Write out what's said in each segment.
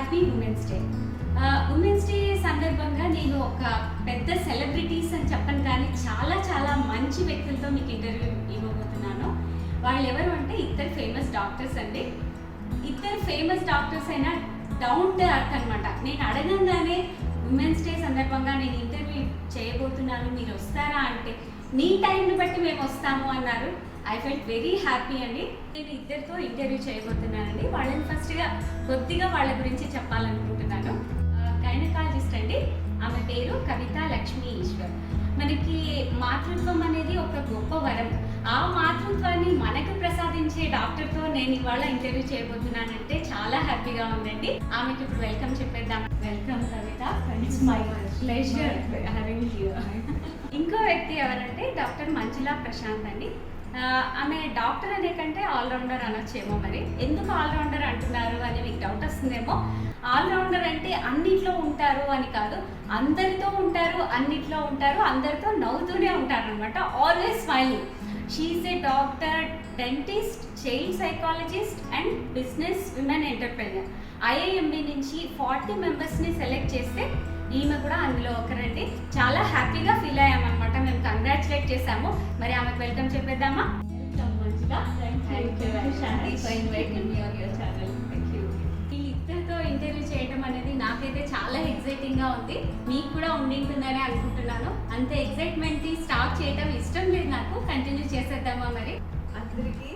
Happy women's day. Women's day సందర్భంగా నేను ఒక పెద్ద సెలబ్రిటీస్ అని చెప్పను కానీ చాలా చాలా మంచి వ్యక్తులతో మీకు ఇంటర్వ్యూ ఇవ్వబోతున్నాను. వాళ్ళు ఎవరు అంటే ఇద్దరు ఫేమస్ డాక్టర్స్ అండి. ఇద్దరు ఫేమస్ డాక్టర్స్ అయినా డౌన్ టు అర్త్ అనమాట. నేను అడగంగానే ఉమెన్స్ డే సందర్భంగా నేను ఇంటర్వ్యూ చేయబోతున్నాను, మీరు వస్తారా అంటే మీ టైంని బట్టి మేము వస్తాము అన్నారు. ఐ ఫెల్ట్ వెరీ హ్యాపీ అండి. నేను ఇద్దరితో ఇంటర్వ్యూ చేయబోతున్నానండి. వాళ్ళని ఫస్ట్గా కొద్దిగా వాళ్ళ గురించి చెప్పాలనుకుంటున్నాను. గైనకాలజిస్ట్ అండి. ఆమె పేరు కవిత లక్ష్మీ ఈశ్వర్. మనకి మాతృత్వం అనేది ఒక గొప్ప వరం. ఆ మాతృత్వాన్ని మనకు ప్రసాదించే డాక్టర్తో నేను ఇవాళ ఇంటర్వ్యూ చేయబోతున్నానంటే చాలా హ్యాపీగా ఉందండి. ఆమెకి ఇప్పుడు వెల్కమ్ చెప్పేద్దాం. Welcome Kavitha. It's my pleasure having you. ఇంకో వ్యక్తి ఎవరంటే డాక్టర్ మంజులా ప్రశాంత్ అండి. ఆమె డాక్టర్ అనే కంటే ఆల్రౌండర్ అనొచ్చేమో. మరి ఎందుకు ఆల్రౌండర్ అంటున్నారు అని మీకు డౌట్ వస్తుందేమో. ఆల్రౌండర్ అంటే అన్నిట్లో ఉంటారు అని కాదు, అందరితో ఉంటారు, అన్నిట్లో ఉంటారు, అందరితో నవ్వుతూనే ఉంటారు అనమాట. Always smiling. She is a doctor, dentist, child psychologist and business women entrepreneur. IIMB నుంచి 40 మెంబర్స్ని సెలెక్ట్ చేస్తే ఈమె కూడా అందులో ఒకరండి. చాలా హ్యాపీగా ఫీల్ అయ్యామన్నమాట. మేము కంగ్రాచులేట్ చేసాము. మరి ఆమెకు వెల్కమ్ చెప్పేద్దామా? వెల్కమ్ మంజులా. వీళ్ళిద్దరితో ఇంటర్వ్యూ చేయడం అనేది నాకైతే చాలా ఎక్సైటింగ్గా ఉంది. మీకు కూడా ఉండింటుందని అనుకుంటున్నాను. అంత ఎక్సైట్మెంట్ స్టార్ట్ చేయడం ఇష్టం లేదు నాకు. కంటిన్యూ చేసేద్దామా? మరి అందరికీ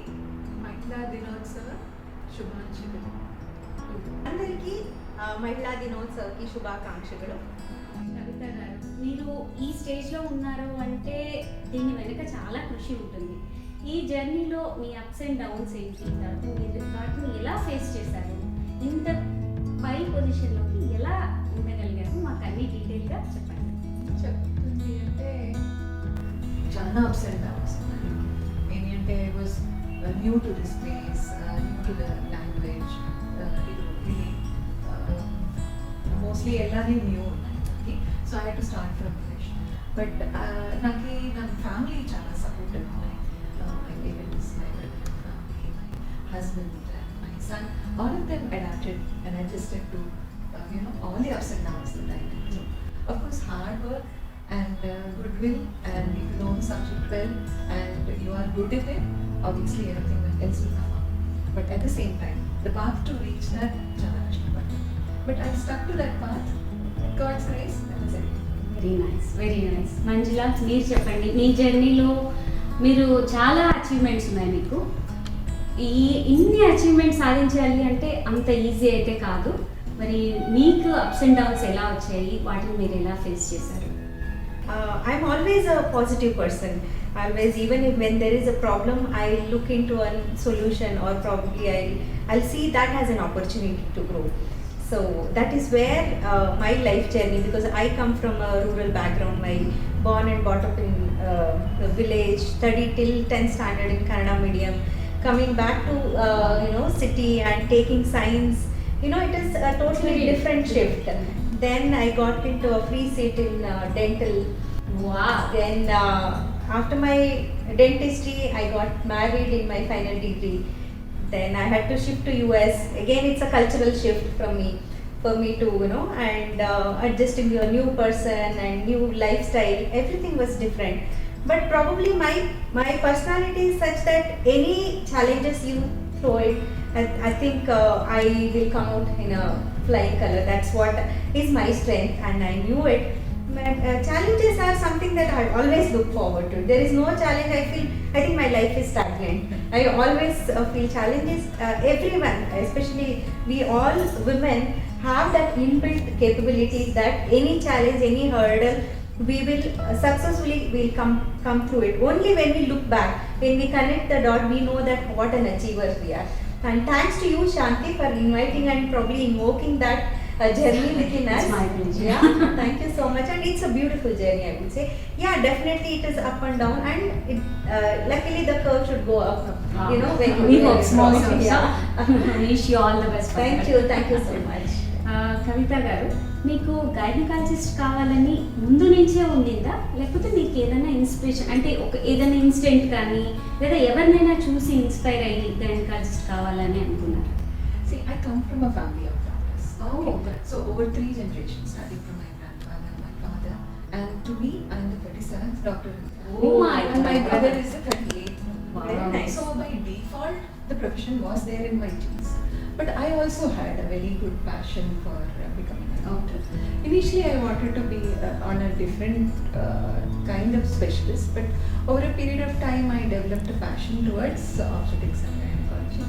మహిళా దినోత్సవ శుభాకాంక్షలు. అందరికీ మహిళా దినోత్సవకి శుభాకాంక్షలు. కవిత గారు, మీరు ఈ స్టేజ్లో ఉన్నారు అంటే దీని వెనుక చాలా కృషి ఉంటుంది. ఈ జర్నీలో మీ అప్స్ అండ్ డౌన్స్ ఏంటి, తర్వాత మీరు వాటిని ఎలా ఫేస్ చేశారు, ఇంత పై పొజిషన్లోకి ఎలా ఉండగలిగారు, మాకు అన్ని డీటెయిల్గా చెప్పండి. చెప్తుంది అంటే చాలా అప్స్ అండ్ డౌన్స్. ఏంటంటే I was new to this place, new to the language. Mostly ಎಲ್ಲಾನೇ న్యూ ఉన్నాయి. So I had to start from fresh. But నాకు నా ఫ్యామిలీ చాలా సపోర్టివ్ ఉన్నాయి. My parents, my husband, my son, all of them adapted and adjusted to all the ups and downs that I went through. Of course, hard work and goodwill, and if you know the subject well and you are good at it, obviously everything else will come up. But at the same time, the path to reach that చాలా కష్టపడ్డాను. But I stuck to that path. God's grace, that was it. Very nice, very nice. Manjula, మీరు చెప్పండి. మీ జర్నీలో మీరు చాలా achievements ఉన్నాయి మీకు. ఇన్ని అచీవ్మెంట్స్ సాధించాలి అంటే అంత ఈజీ అయితే కాదు. మరి మీకు అప్స్ అండ్ డౌన్స్ ఎలా వచ్చాయి, వాటిని మీరు ఎలా ఫేస్ చేశారు? I'm always a positive person. Always, even if when there is a problem, I look into a solution, or probably I'll see that as an opportunity to grow. So that is where my life journey, because I come from a rural background. My born and brought up in a village, studied till 10th standard in Kannada medium, coming back to city and taking science. It is a totally different shift. Then I got into a free seat in dental. Wow. Then after my dentistry, I got married in my final degree. Then I had to shift to US. Again, it's a cultural shift for me to, and adjusting to a new person and new lifestyle. Everything was different. But probably my personality is such that any challenges you throw it, I think I will come out in a flying color. That's what is my strength, and I knew it. Challenges are something that I always look forward to. There is no challenge I think my life is stagnant. I always feel challenges. Everyone, especially we all women, have that inbuilt capability that any challenge, any hurdle, we will successfully will come through it. Only when we look back, when we connect the dot, we know that what an achiever we are. And thanks to you, Shanti, for inviting and probably invoking that journey within us. It's my pleasure. Yeah, thank you so much. And it's a beautiful journey, I would say. Yeah, definitely it is up and down, and luckily the curve should go up. When you We hope so. Yeah. Wish you all the best. Thank you so much. కవిత గారు, మీకు gynaecologist కావాలని ముందు నుంచే ఉండిందా, లేకపోతే మీకు ఏదైనా inspiration అంటే ఏదైనా ఇన్సిడెంట్ కానీ లేదా ఎవరినైనా చూసి ఇన్స్పైర్ అయ్యి గైనకాలజిస్ట్ కావాలని అనుకున్నారు? See, I come from a family of doctors. Oh, so over 3 generations, starting from my grandfather, my father, and to me, I'm the 37th doctor. Oh my And my God. brother is the 38th. Very nice. So by default, the profession was there in my genes. But I also had a very good passion for becoming a doctor. Initially, I wanted to be on a different kind of specialist, but over a period of time, I developed a passion towards obstetrics and gynecology.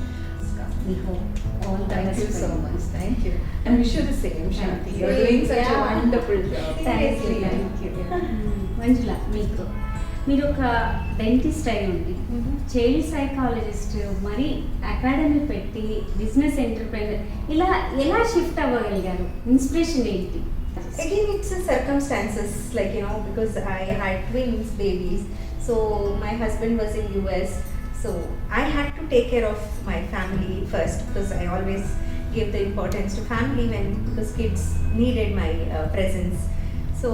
We hope all the Thank best you for so you. much. Thank you. And wish you the same, Shanti. You're you. doing such a Yeah. wonderful job. Thank you. Thank you. మంజుల, మీరు ఒక dentist అయి ఉండి child psychologist మరి academy పెట్టి business entrepreneur ఇలా ఎలా shift అవ్వగలిగారు? Inspiration ఏంటి? Again, it's the circumstances, like, you know, because I had twins babies, so my husband was in US, so I had to take care of my family first, because I always give the importance to family because kids needed my presence. So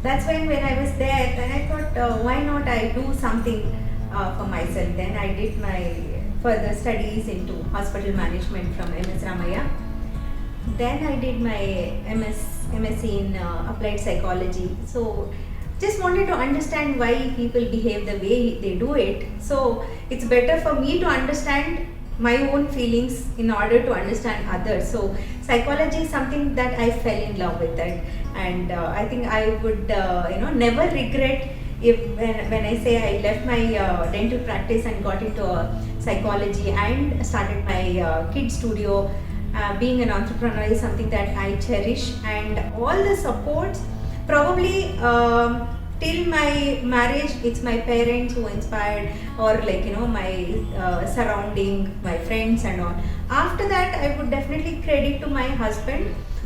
that's when I was there, then I thought, why not I do something for myself. Then I did my further studies into hospital management from MS Ramaya. Then I did my MSc in applied psychology. So just wanted to understand why people behave the way they do it. So it's better for me to understand my own feelings in order to understand others. So psychology is something that I fell in love with it, and I think I would never regret if when I say I left my dental practice and got into psychology and started my kids studio. Being an entrepreneur is something that I cherish, and all the supports probably till my marriage, it's my parents who inspired, or like, you know, my surrounding, my friends and all. After that, I would definitely credit to my husband,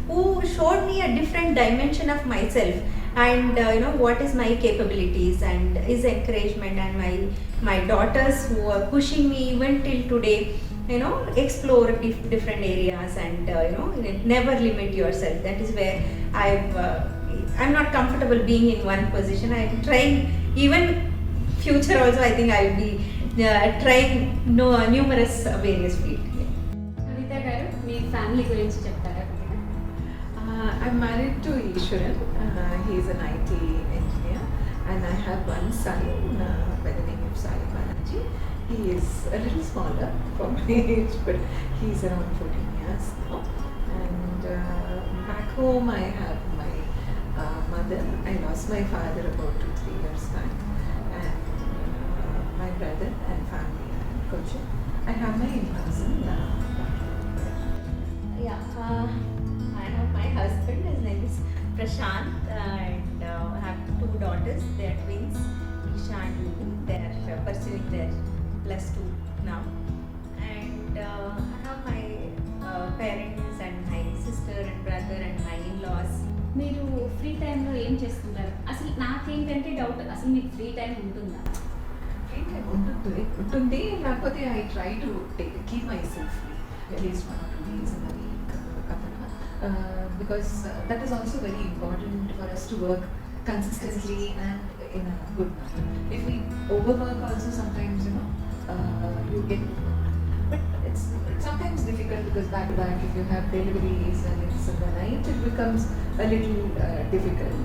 who showed me a different dimension of myself, and what is my capabilities, and his encouragement, and my daughters who are pushing me even till today, explore different areas, and never limit yourself. That is where I'm not comfortable being in one position. I'm trying, even future also, I think I'll be trying numerous various fields. కవిత గారు, మీ family గురించి చెప్తారా? I'm married to Ishwaran. He's an IT engineer, and I have one son by the name of Sai Balaji. He is a little smaller for my age, but he's around 14 years now. And back home, I have my mother. I lost my father about 2-3 years back, and my brother and family and Kochi. I have my in-laws in I have my husband, his name is Prashant, and I have 2 daughters. They are twins, Isha and Lulu. They are pursuing their +2 now. And I have my parents and my sister and brother and my in-laws. మీరు free టైంలో ఏం చేస్తుంటారు? అసలు నాకేంటంటే doubt, అసలు మీకు free time ఉంటుందా? Free time ఉంటుంది, కాకపోతే I try to keep my self free at least 1 or 2 days in a week, because that is also very important for us to work consistently and in a good manner. If we overwork also, sometimes you get, but it's sometimes difficult because back to back, if you have deliveries and it's in the night, it becomes a little difficult.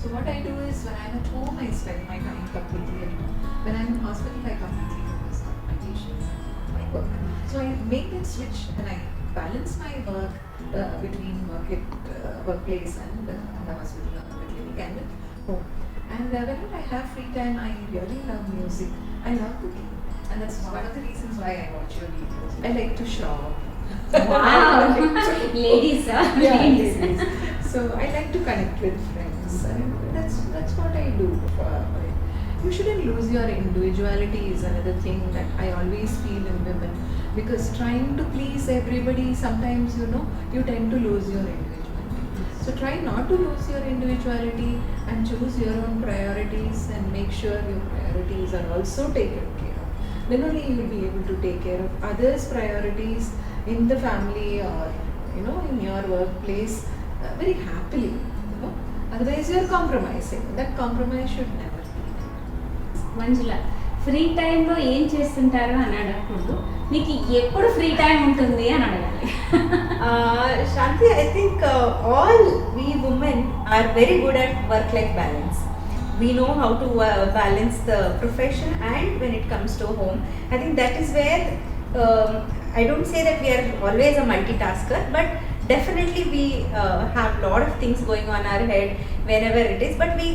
So what I do is, when I'm at home, I spend my time completely at home. When I'm in hospital, I completely focus on my patients and my work. So I make that switch, and I balance my work between workplace and the hospital, the clinic, and at home. And whenever I have free time, I really love music. I love cooking, and that's one of the reasons why I watch your videos. I like to shop. Wow. Ladies, Yeah, ladies. ladies. So I like to connect with friends, and that's what I do. You shouldn't lose your individuality is another thing that I always feel in women, because trying to please everybody, sometimes you tend to lose your individuality. So try not to lose your individuality and choose your own priorities, and make sure your priorities are also taken care of. Then only you will be able to take care of others' priorities in the family, or in your workplace very happily. Otherwise you are compromising. That compromise should never be. Manjula, free టైంలో ఏం చేస్తుంటారు అని అడగకూడదు, మీకు ఎప్పుడు free time ఉంటుంది అని అడగాలి. Shanti, I think all we women are very good at work-life balance. We know how to balance the profession and when it comes to home. I think that is where I don't say that we are always a multitasker, but definitely we have a lot of things going on our head whenever it is. But we,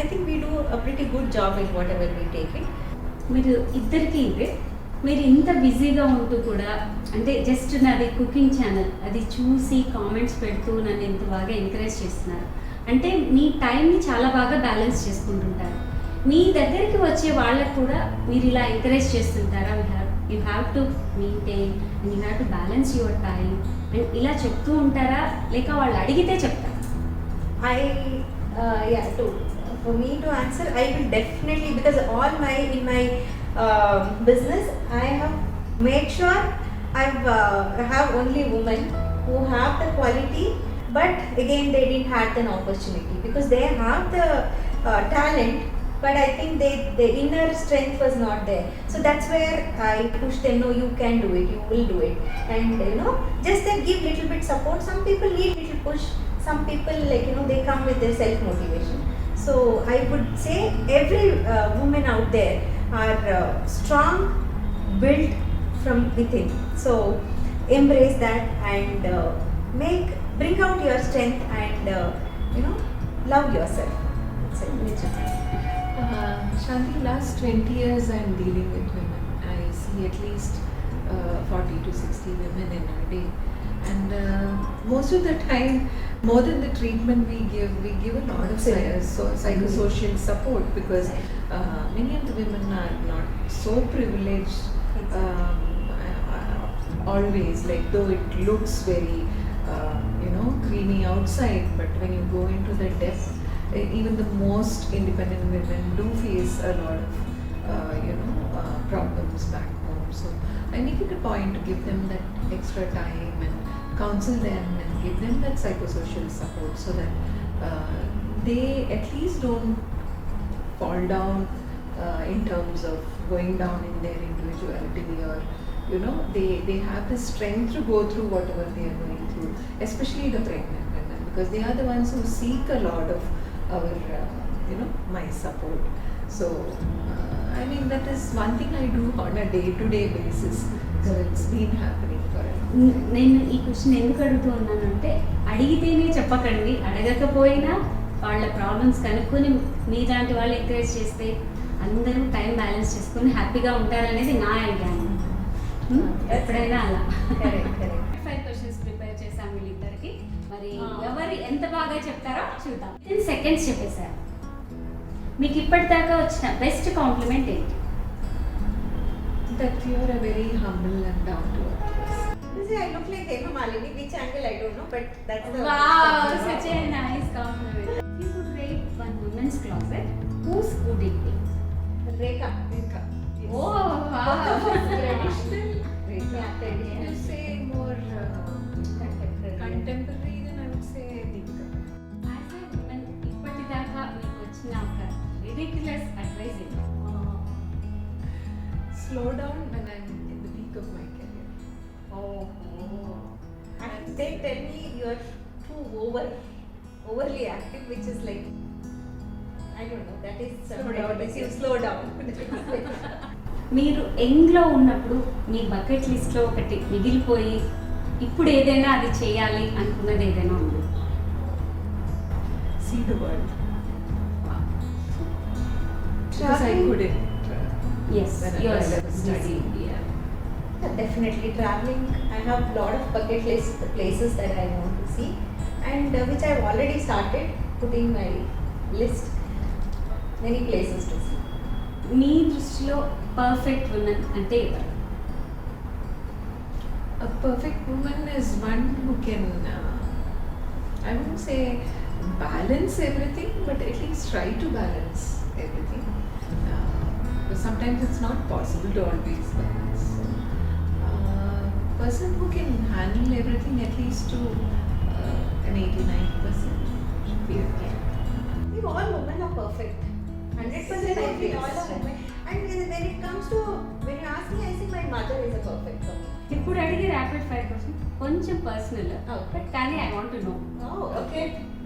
I think we do a pretty good job in whatever we take it. మీరు ఇద్దరికి ఇదే, మీరు ఇంత బిజీగా ఉంటూ కూడా అంటే just నాది కుకింగ్ ఛానల్ అది చూసి కామెంట్స్ పెడుతూ నన్ను ఇంత బాగా ఎంకరేజ్ చేస్తున్నారు అంటే మీ టైంని చాలా బాగా బ్యాలెన్స్ చేసుకుంటుంటారు. మీ దగ్గరికి వచ్చే వాళ్ళకు కూడా మీరు ఇలా ఎంకరేజ్ చేస్తుంటారా, you have to maintain and you have to balance your time and ఇలా చెప్తూ ఉంటారా, లేక వాళ్ళు అడిగితే చెప్తారా? For me to answer, I will definitely, because in my business, I have made sure I have only women who have the quality, but again they didn't have an opportunity because they have the talent, but I think the inner strength was not there. So that's where I push them, no, you can do it, you will do it. And just that give little bit support. Some people need little push, some people they come with their self motivation. So I would say every woman out there are strong, built from within. So embrace that and bring out your strength and love yourself. That's it. Shanti, last 20 years I'm dealing with women. I see at least 40 to 60 women in a day. And most of the time, more than the treatment we give a lot of psychosocial support because many of the women are not so privileged always, like though it looks very creamy outside, but when you go into the depth, even the most independent women do face a lot of problems back home. So I make it a point to give them that extra time and counsel them and give them that psychosocial support so that they at least don't fall down in terms of going down in their individuality, or they have the strength to go through whatever they are going through, especially the pregnant women, because they are the ones who seek a lot of our my support. So I mean, that is one thing I do on a day-to-day basis. So it's been happening for a long time. నేను ఈ question ఎందుకు అడుగుతూ ఉన్నానంటే, అడిగితేనే చెప్పకండి, అడగకపోయినా వాళ్ళ problems కనుక్కొని మీలాంటి వాళ్ళు ఎంకరేజ్ చేస్తే అందరూ టైం బ్యాలెన్స్ చేసుకొని హ్యాపీగా ఉంటారనేది నా ఐడియా. ఎప్పుడైనా అలా 5 క్వశ్చన్స్ ప్రిపేర్ చేశాం వీళ్ళిద్దరికి, మరి ఎవరు ఎంత బాగా చెప్తారో చూద్దాం. 10 సెకండ్స్ చెప్పేశారు. మీకు ఇప్పటిదాకా వచ్చిన బెస్ట్ కాంప్లిమెంట్ ఏంటి? That you are a very humble and down to earth person. I look like Hema Malini. Which angle I don't know, but that's the Wow, such a nice compliment. If you could rate one women's closet, whose would it be? Rekha. Oh, wow. Traditional. Yeah, traditional. You say more contemporary, then I would say Deepika. As a woman, ఇప్పటిదాకా మీకు వచ్చిన ఒక ridiculous advice ఏంటి? Slow down when I'm in the peak of my career. And they tell me you're too overly active, which is like, I don't know, that is slow down. మీరు యంగ్లో ఉన్నప్పుడు మీ bucket లిస్ట్లో ఒకటి మిగిలిపోయి ఇప్పుడు ఏదైనా అది చేయాలి అనుకున్నది ఏదైనా ఉంది? See the world. Because I couldn't. Yes, When I yours. was studying. Yeah. Definitely traveling. I have a lot of bucket list places that I want to see, and which I've already started putting my list. Many places to see. మీ దృష్టిలో perfect women అంటే ఎవరు? A perfect woman is one who can, I wouldn't say balance everything, but at least try to balance everything. But sometimes it's not possible to always balance. Person who can handle everything at least to an 80-90% should be okay. I think all women are perfect. 100% I feel all are women. And when it comes to, when you ask me, I say my mother is a perfect for me. ఇప్పుడు అడిగే rapid fire question కొంచెం personal, Oh. But కానీ I want to know. Oh, okay.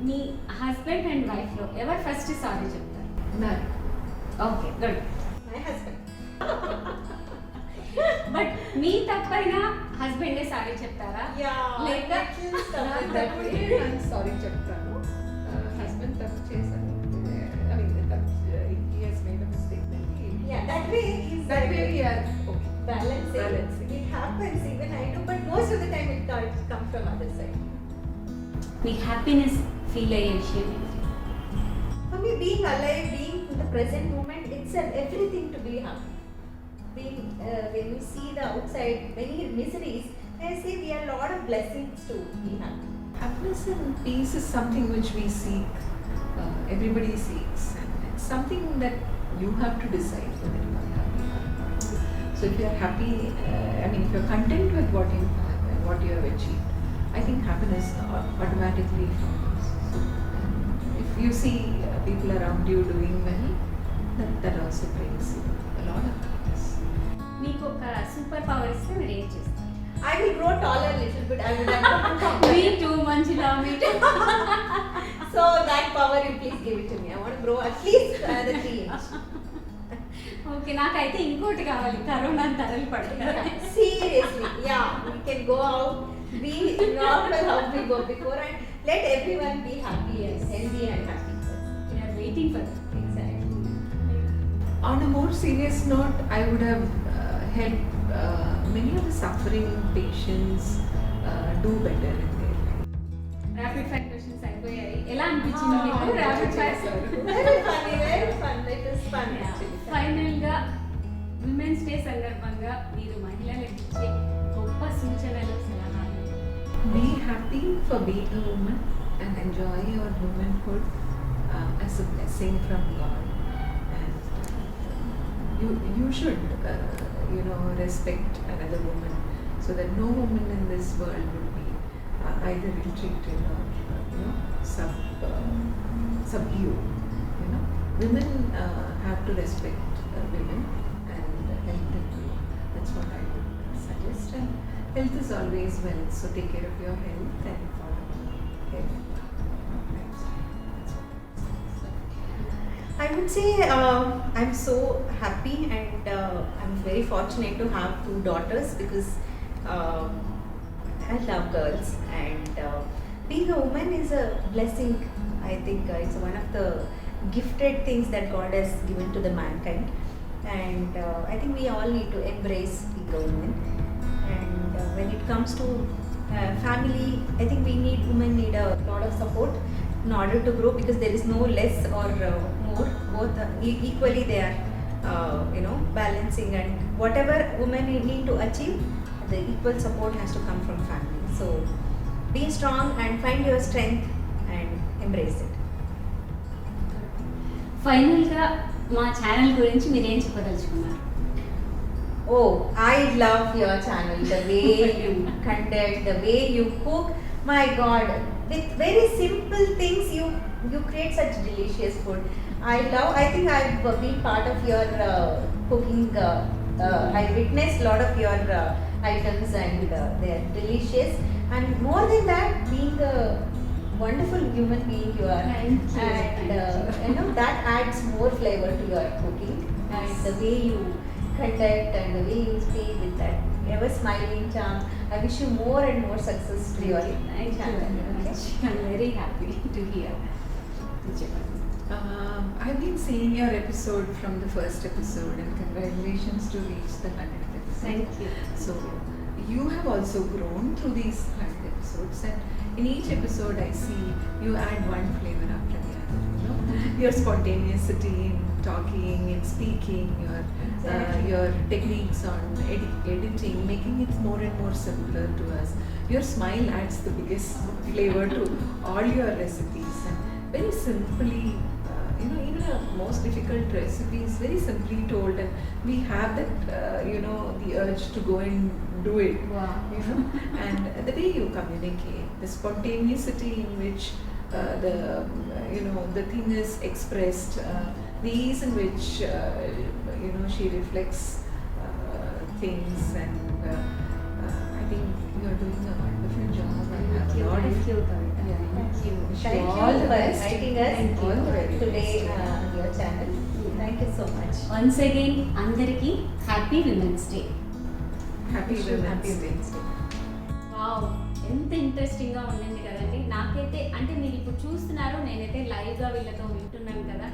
మీ husband and wife లో ఎవరు first sorry చెప్తారు? Married. Okay, good. My husband. బట్ మీ తప్పైనా హస్బెండే సారీ చెప్తారా? లేక I'm sorry చెప్తాను. Husband తప్పు చేశాను. I mean, he has made a mistake. Then Yeah, that way is that way we are okay. balancing. Balancing. It happens, even I do, but most of the time it comes from other side. Me happiness feel అయ్యే విషయం ఏంటి? For me, being alive, being in the present moment, it's everything to be happy. Being, when you see the outside, many miseries, I say we are a lot of blessings to be happy. Happiness and peace is something which we seek. Everybody seeks, and it's something that you have to decide whether you are happy or not. So if you are happy, I mean, if you are content with what you have and what you have achieved, I think happiness automatically follows. So if you see people around you doing well, that also brings you a lot of happiness. మీకు ఒక super power ఇస్తే మీరు ఏం చేస్తారు? I will grow taller a little bit. I will have me too మంచిలా me So that power, you please give it to me. I want to grow at least another 3 inches. Okay, నాకైతే ఇంకోటి కావాలి, corona తరలి పడుతుంది. Seriously, yeah, we can go out, be normal how we were before, and let everyone be happy and healthy and happy. Waiting for Exactly. On a more serious note, I would have helped many of the suffering patients do better in their life. Rapid fire questions అయిపోయాయి. ఎలా అనిపించింది మీకు rapid fire? Very funny, very fun. It is fun actually. Final గా women's day సందర్భంగా మీరు మహిళలకు ఇచ్చే గొప్ప సూచనలు, సలహాలు? Be happy for being a woman and enjoy your womanhood as a blessing from God. And you should, respect another woman, so that no woman in this world would be either ill-treated or subdued. Women have to respect women and help them grow. That's what I would suggest. And health is always wealth, so take care of your health and follow health. I would say I'm so happy and I'm very fortunate to have 2 daughters because I love girls, and being a woman is a blessing. I think it's one of the gifted things that God has given to the mankind, and I think we all need to embrace being a woman. And when it comes to family, I think women need a lot of support in order to grow, because there is no less or more. Both equally they are balancing, and whatever women need to achieve, the equal support has to come from family. So be strong and find your strength and embrace it. Final గా మా channel గురించి మీరు ఏం చెప్పదలుచుకున్నారు? Oh, I love your channel, the way you conduct, the way you cook. My God, with very simple things you create such delicious food. I think I've been part of your cooking. I witnessed a lot of your items, and they are delicious. And more than that, being a wonderful human being you are, Thank you. and that adds more flavor to your cooking. And the way you conduct and the way you speak with that ever smiling charm, I wish you more and more success to your channel. Okay? I'm very happy to hear. I've been seeing your episode from the first episode, and congratulations to reach the 100th episode. Thank you. So you have also grown through these 100 episodes, and in each episode I see you add one flavor after the other. Your spontaneity in talking, in speaking, your techniques on editing, making it more and more simpler to us. Your smile adds the biggest flavor to all your recipes, and very simply, even a most difficult recipe is very simply told, and we have that, the urge to go and do it. Wow. And the way you communicate, the spontaneity in which the thing is expressed, the ease in which she reflects things, and I think you are doing a wonderful job. I have a lot of Thank you, Kavita. Yeah, Thank you. wish Thank you all the for best. inviting us All the very today best. on your channel. Thank you so much. Once again అందరికీ happy women's day. Happy Wish you Women's happy Day. Women's Day. Wow, ఎంత ఇంట్రెస్టింగ్గా ఉండింది కదండి. నాకైతే అంటే మీరు ఇప్పుడు చూస్తున్నారు, నేనైతే లైవ్గా వీళ్ళతో వింటున్నాను కదా,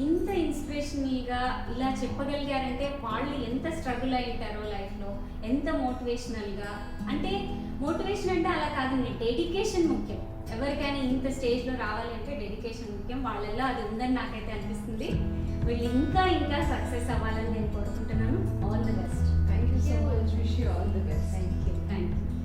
ఇంత ఇన్స్పిరేషనల్గా ఇలా చెప్పగలిగారంటే వాళ్ళు ఎంత స్ట్రగుల్ అయి ఉంటారో లైఫ్లో, ఎంత మోటివేషనల్గా. అంటే మోటివేషన్ అంటే అలా కాదండి, డెడికేషన్ ముఖ్యం. ఎవరికైనా ఇంత స్టేజ్లో రావాలి అంటే డెడికేషన్ ముఖ్యం. వాళ్ళల్లో అది ఉందని నాకైతే అనిపిస్తుంది. వీళ్ళు ఇంకా ఇంకా సక్సెస్ అవ్వాలని నేను కోరుకుంటున్నాను. All the best. Thank you so much. Wish you all the best. Thank you.